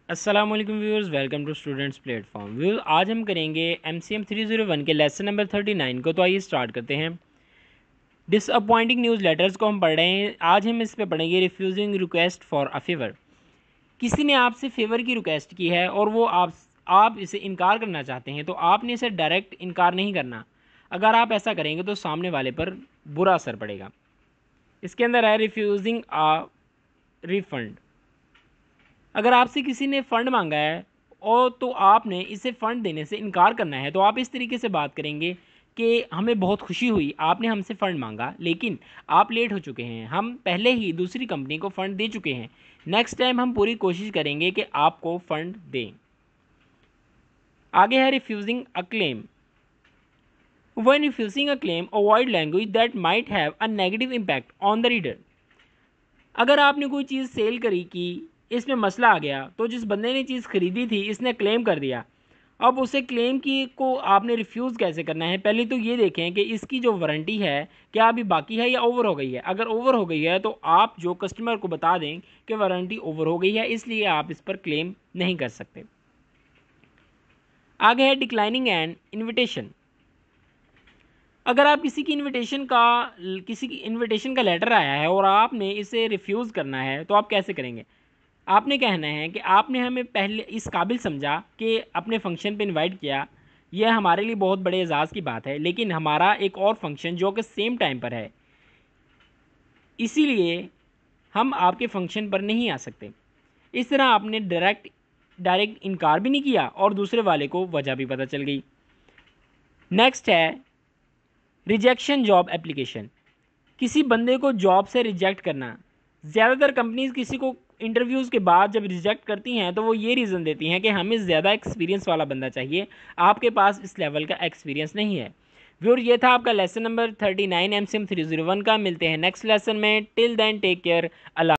अस्सलाम वालेकुम viewers, welcome to students platform. Viewers, आज हम करेंगे MCM 301 के लेसन नंबर 39 को। तो आइए स्टार्ट करते हैं। डिसअपॉइंटिंग न्यूज़ लेटर्स को हम पढ़ रहे हैं। आज हम इस पे पढ़ेंगे refusing request for a favour. किसी ने आपसे फेवर की रिक्वेस्ट की है और वो आप इसे इनकार करना चाहते हैं, तो आपने इसे डायरेक्ट इनकार नहीं करना। अगर आप ऐसा करेंगे तो सामने वाले पर बुरा असर पड़ेगा। इसके अंदर है रिफ्यूजिंग आ रिफंड। अगर आपसे किसी ने फ़ंड मांगा है और तो आपने इसे फ़ंड देने से इनकार करना है, तो आप इस तरीके से बात करेंगे कि हमें बहुत खुशी हुई, आपने हमसे फ़ंड मांगा, लेकिन आप लेट हो चुके हैं, हम पहले ही दूसरी कंपनी को फ़ंड दे चुके हैं। नेक्स्ट टाइम हम पूरी कोशिश करेंगे कि आपको फ़ंड दें। आगे है refusing a claim. When refusing a claim, avoid language that might have a negative impact on the reader. अगर आपने कोई चीज़ सेल करी कि इसमें मसला आ गया, तो जिस बंदे ने चीज़ ख़रीदी थी इसने क्लेम कर दिया। अब उसे क्लेम की को आपने रिफ्यूज़ कैसे करना है? पहले तो ये देखें कि इसकी जो वारंटी है क्या अभी बाकी है या ओवर हो गई है। अगर ओवर हो गई है तो आप जो कस्टमर को बता दें कि वारंटी ओवर हो गई है, इसलिए आप इस पर क्लेम नहीं कर सकते। आगे है डिक्लाइनिंग एंड इन्विटेशन। अगर आप किसी की इनविटेशन का लेटर आया है और आपने इसे रिफ्यूज़ करना है, तो आप कैसे करेंगे? आपने कहना है कि आपने हमें पहले इस काबिल समझा कि अपने फंक्शन पे इनवाइट किया। यह हमारे लिए बहुत बड़े एजाज़ की बात है, लेकिन हमारा एक और फंक्शन जो कि सेम टाइम पर है, इसीलिए हम आपके फंक्शन पर नहीं आ सकते। इस तरह आपने डायरेक्ट इनकार भी नहीं किया और दूसरे वाले को वजह भी पता चल गई। नेक्स्ट है रिजेक्शन जॉब एप्लीकेशन। किसी बंदे को जॉब से रिजेक्ट करना। ज़्यादातर कंपनीज किसी को इंटरव्यूज़ के बाद जब रिजेक्ट करती हैं तो वो ये रीज़न देती हैं कि हमें ज़्यादा एक्सपीरियंस वाला बंदा चाहिए, आपके पास इस लेवल का एक्सपीरियंस नहीं है। व्यूअर, ये था आपका लेसन नंबर 39 MCM 301 का। मिलते हैं नेक्स्ट लेसन में। Till then take care. अल्लाह।